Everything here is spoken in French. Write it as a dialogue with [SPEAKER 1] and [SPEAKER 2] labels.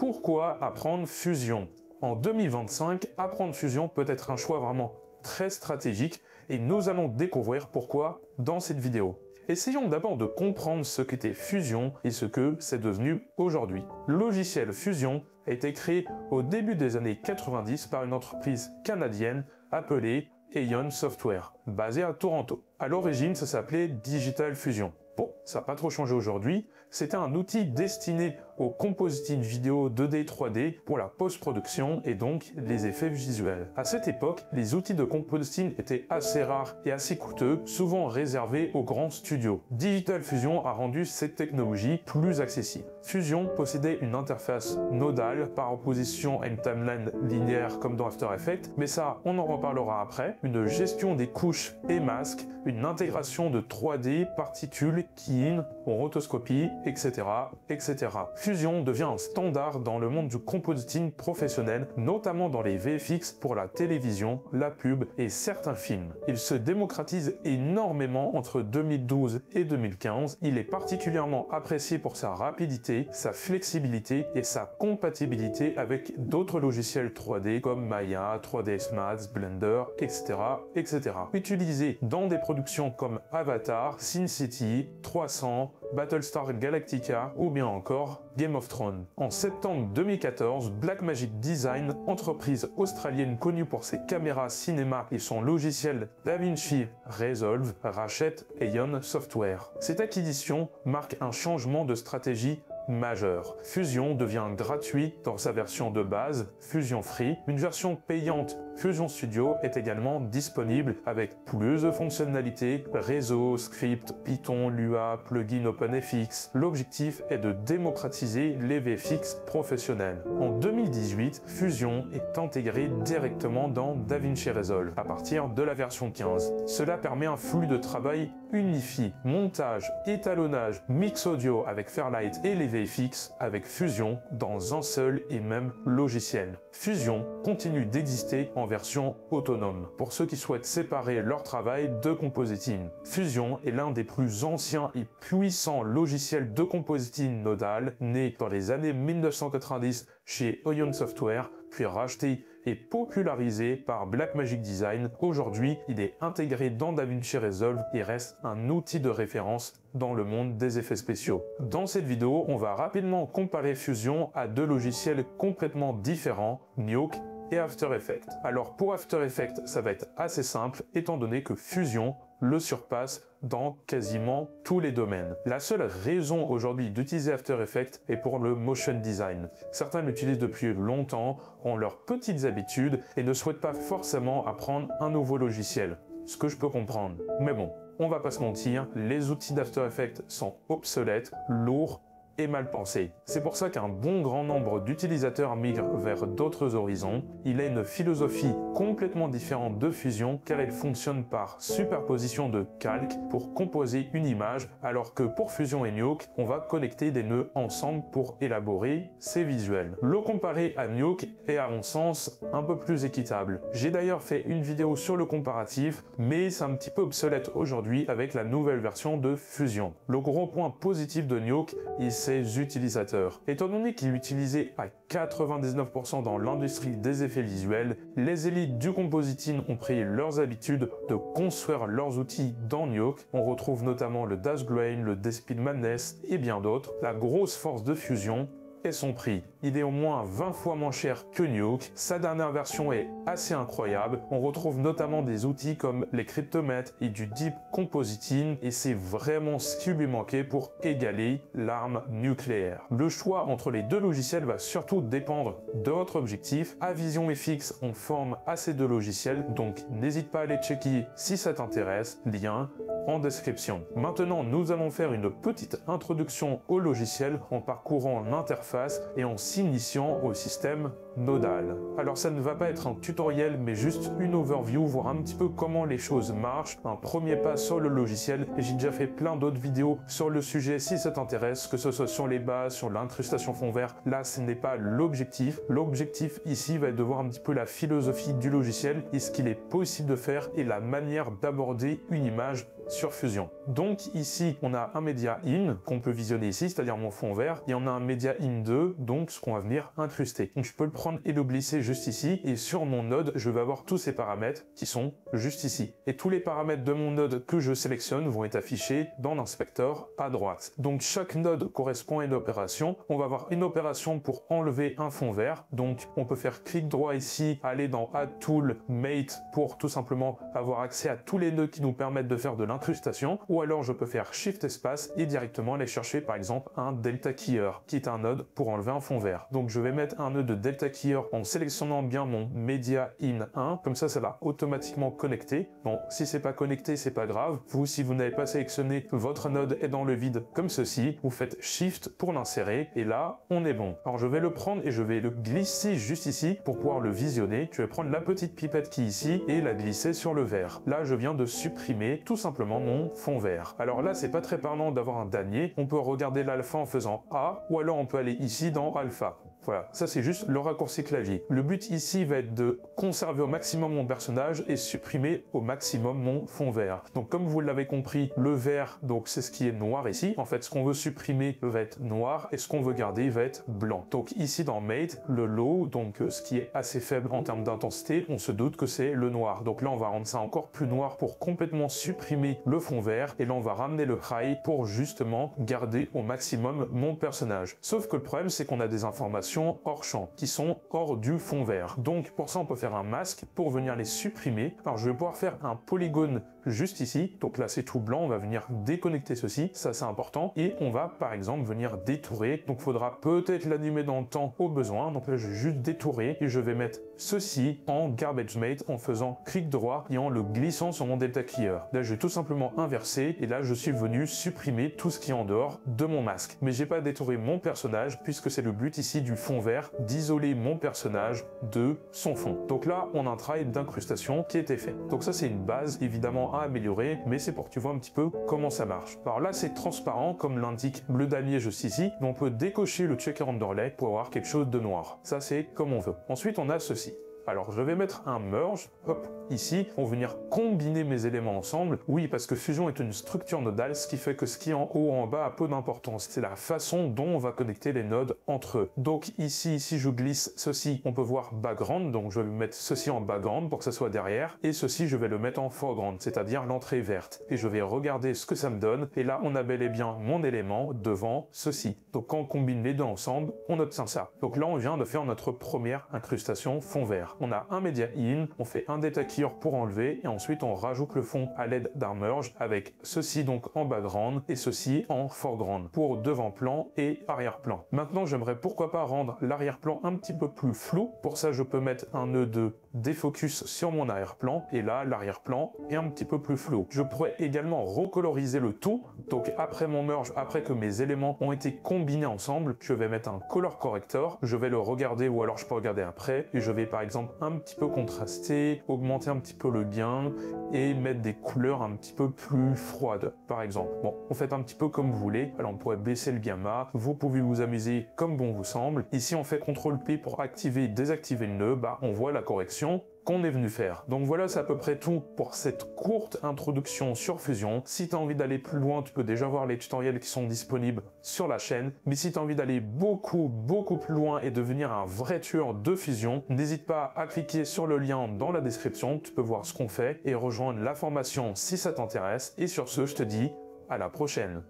[SPEAKER 1] Pourquoi apprendre Fusion? En 2025, apprendre Fusion peut être un choix vraiment très stratégique et nous allons découvrir pourquoi dans cette vidéo. Essayons d'abord de comprendre ce qu'était Fusion et ce que c'est devenu aujourd'hui. Le logiciel Fusion a été créé au début des années 90 par une entreprise canadienne appelée Aeon Software, basée à Toronto. À l'origine, ça s'appelait Digital Fusion. Bon, ça n'a pas trop changé aujourd'hui, c'était un outil destiné au compositing vidéo 2D, 3D pour la post-production et donc les effets visuels. À cette époque, les outils de compositing étaient assez rares et assez coûteux, souvent réservés aux grands studios. Digital Fusion a rendu cette technologie plus accessible. Fusion possédait une interface nodale par opposition à une timeline linéaire comme dans After Effects, mais ça, on en reparlera après, une gestion des couches et masques, une intégration de 3D, particules, key-in, rotoscopie, etc., etc. Fusion devient un standard dans le monde du compositing professionnel, notamment dans les VFX pour la télévision, la pub et certains films. Il se démocratise énormément entre 2012 et 2015. Il est particulièrement apprécié pour sa rapidité, sa flexibilité et sa compatibilité avec d'autres logiciels 3D comme Maya, 3ds Max, Blender, etc., etc. Utilisé dans des productions comme Avatar, Sin City, 300, Battlestar Galactica ou bien encore Game of Thrones. En septembre 2014, Blackmagic Design, entreprise australienne connue pour ses caméras cinéma et son logiciel DaVinci Resolve, rachète Aeon Software. Cette acquisition marque un changement de stratégie majeur. Fusion devient gratuit dans sa version de base, Fusion Free. Une version payante, Fusion Studio, est également disponible avec plus de fonctionnalités, réseau, script, Python, Lua, plugin OpenFX. L'objectif est de démocratiser les VFX professionnels. En 2018, Fusion est intégré directement dans DaVinci Resolve à partir de la version 15. Cela permet un flux de travail unifié, montage, étalonnage, mix audio avec Fairlight et les VFX avec Fusion dans un seul et même logiciel. Fusion continue d'exister en version autonome pour ceux qui souhaitent séparer leur travail de compositing. Fusion est l'un des plus anciens et puissants logiciels de compositing nodal né dans les années 1990 chez Aeon Software, puis racheté et popularisé par Blackmagic Design. Aujourd'hui, il est intégré dans DaVinci Resolve et reste un outil de référence dans le monde des effets spéciaux. Dans cette vidéo, on va rapidement comparer Fusion à deux logiciels complètement différents, Nuke et After Effects. Alors pour After Effects, ça va être assez simple étant donné que Fusion le surpasse dans quasiment tous les domaines. La seule raison aujourd'hui d'utiliser After Effects est pour le motion design. Certains l'utilisent depuis longtemps, ont leurs petites habitudes et ne souhaitent pas forcément apprendre un nouveau logiciel. Ce que je peux comprendre. Mais bon, on va pas se mentir, les outils d'After Effects sont obsolètes, lourds et mal pensé. C'est pour ça qu'un bon grand nombre d'utilisateurs migrent vers d'autres horizons. Il a une philosophie complètement différente de Fusion car il fonctionne par superposition de calques pour composer une image alors que pour Fusion et Nuke, on va connecter des nœuds ensemble pour élaborer ces visuels. Le comparer à Nuke est à mon sens un peu plus équitable. J'ai d'ailleurs fait une vidéo sur le comparatif mais c'est un petit peu obsolète aujourd'hui avec la nouvelle version de Fusion. Le gros point positif de Nuke est ses utilisateurs. Étant donné qu'il est utilisé à 99% dans l'industrie des effets visuels, les élites du compositing ont pris leurs habitudes de construire leurs outils dans Nuke. On retrouve notamment le Dash Grain, le Speed Madness et bien d'autres. La grosse force de Fusion est son prix. Il est au moins 20 fois moins cher que Nuke. Sa dernière version est assez incroyable. On retrouve notamment des outils comme les cryptomètres et du deep compositing et c'est vraiment ce qui lui manquait pour égaler l'arme nucléaire. Le choix entre les deux logiciels va surtout dépendre de votre objectif. Avision FX, on forme à ces deux logiciels, donc n'hésite pas à les checker si ça t'intéresse. Lien en description. Maintenant, nous allons faire une petite introduction au logiciel en parcourant l'interface et en s'initiant au système nodal. Alors ça ne va pas être un tutoriel mais juste une overview, voir un petit peu comment les choses marchent, un premier pas sur le logiciel et j'ai déjà fait plein d'autres vidéos sur le sujet si ça t'intéresse, que ce soit sur les bases, sur l'incrustation fond vert. Là ce n'est pas l'objectif. L'objectif ici va être de voir un petit peu la philosophie du logiciel et ce qu'il est possible de faire et la manière d'aborder une image sur Fusion. Donc ici, on a un média in qu'on peut visionner ici, c'est-à-dire mon fond vert, et on a un média in 2, donc ce qu'on va venir incruster. Donc je peux le prendre et le glisser juste ici, et sur mon node, je vais avoir tous ces paramètres qui sont juste ici. Et tous les paramètres de mon node que je sélectionne vont être affichés dans l'inspecteur à droite. Donc chaque node correspond à une opération. On va avoir une opération pour enlever un fond vert. Donc on peut faire clic droit ici, aller dans Add Tool, Mate pour tout simplement avoir accès à tous les nœuds qui nous permettent de faire de l'incrustation. Ou alors je peux faire Shift espace et directement aller chercher par exemple un Delta Keyer qui est un node pour enlever un fond vert. Donc je vais mettre un nœud de Delta Keyer en sélectionnant bien mon Media in 1. Comme ça va automatiquement connecter. Bon, si c'est pas connecté, c'est pas grave. Vous, si vous n'avez pas sélectionné, votre node est dans le vide comme ceci. Vous faites Shift pour l'insérer et là, on est bon. Alors je vais le prendre et je vais le glisser juste ici pour pouvoir le visionner. Je vais prendre la petite pipette qui est ici et la glisser sur le vert. Là, je viens de supprimer tout simplement mon fond vert. Alors là, c'est pas très parlant d'avoir un damier. On peut regarder l'alpha en faisant A ou alors on peut aller ici dans alpha. Voilà, ça c'est juste le raccourci clavier. Le but ici va être de conserver au maximum mon personnage et supprimer au maximum mon fond vert. Donc comme vous l'avez compris, le vert, donc c'est ce qui est noir ici. En fait, ce qu'on veut supprimer va être noir et ce qu'on veut garder va être blanc. Donc ici dans Mate, le low, donc ce qui est assez faible en termes d'intensité, on se doute que c'est le noir. Donc là, on va rendre ça encore plus noir pour complètement supprimer le fond vert. Et là, on va ramener le high pour justement garder au maximum mon personnage. Sauf que le problème, c'est qu'on a des informations hors champ, qui sont hors du fond vert. Donc pour ça on peut faire un masque pour venir les supprimer. Alors je vais pouvoir faire un polygone juste ici, donc là c'est tout blanc, on va venir déconnecter ceci, ça c'est important, et on va par exemple venir détourer, donc faudra peut-être l'animer dans le temps au besoin, donc là je vais juste détourer, et je vais mettre ceci en Garbage Mate en faisant clic droit et en le glissant sur mon Delta Keyer. Là je vais tout simplement inverser, et là je suis venu supprimer tout ce qui est en dehors de mon masque. Mais j'ai pas détouré mon personnage, puisque c'est le but ici du fond vert, d'isoler mon personnage de son fond. Donc là on a un travail d'incrustation qui a été fait. Donc ça c'est une base évidemment à améliorer, mais c'est pour que tu vois un petit peu comment ça marche. Alors là c'est transparent comme l'indique le damier juste ici, mais on peut décocher le checker underlay pour avoir quelque chose de noir. Ça c'est comme on veut. Ensuite on a ceci. Alors je vais mettre un merge, hop, ici, pour venir combiner mes éléments ensemble. Oui, parce que Fusion est une structure nodale, ce qui fait que ce qui est en haut ou en bas a peu d'importance. C'est la façon dont on va connecter les nodes entre eux. Donc ici, si je glisse ceci, on peut voir background, donc je vais mettre ceci en background pour que ça soit derrière, et ceci, je vais le mettre en foreground, c'est-à-dire l'entrée verte. Et je vais regarder ce que ça me donne, et là, on a bel et bien mon élément devant ceci. Donc quand on combine les deux ensemble, on obtient ça. Donc là, on vient de faire notre première incrustation fond vert. On a un media in, on fait un Delta Keyer pour enlever, et ensuite on rajoute le fond à l'aide d'un merge avec ceci donc en background et ceci en foreground pour devant-plan et arrière-plan. Maintenant j'aimerais pourquoi pas rendre l'arrière-plan un petit peu plus flou. Pour ça je peux mettre un nœud de défocus sur mon arrière-plan, et là l'arrière-plan est un petit peu plus flou. Je pourrais également recoloriser le tout, donc après mon merge, après que mes éléments ont été combinés ensemble, je vais mettre un color corrector, je vais le regarder ou alors je peux regarder après, et je vais par exemple un petit peu contraster, augmenter un petit peu le gain et mettre des couleurs un petit peu plus froides par exemple. Bon, vous faites un petit peu comme vous voulez. Alors on pourrait baisser le gamma, vous pouvez vous amuser comme bon vous semble. Ici on fait CTRL P pour activer et désactiver le nœud, on voit la correction qu'on est venu faire. Donc voilà, c'est à peu près tout pour cette courte introduction sur Fusion. Si tu as envie d'aller plus loin, tu peux déjà voir les tutoriels qui sont disponibles sur la chaîne. Mais si tu as envie d'aller beaucoup plus loin et devenir un vrai tueur de Fusion, n'hésite pas à cliquer sur le lien dans la description. Tu peux voir ce qu'on fait et rejoindre la formation si ça t'intéresse. Et sur ce, je te dis à la prochaine.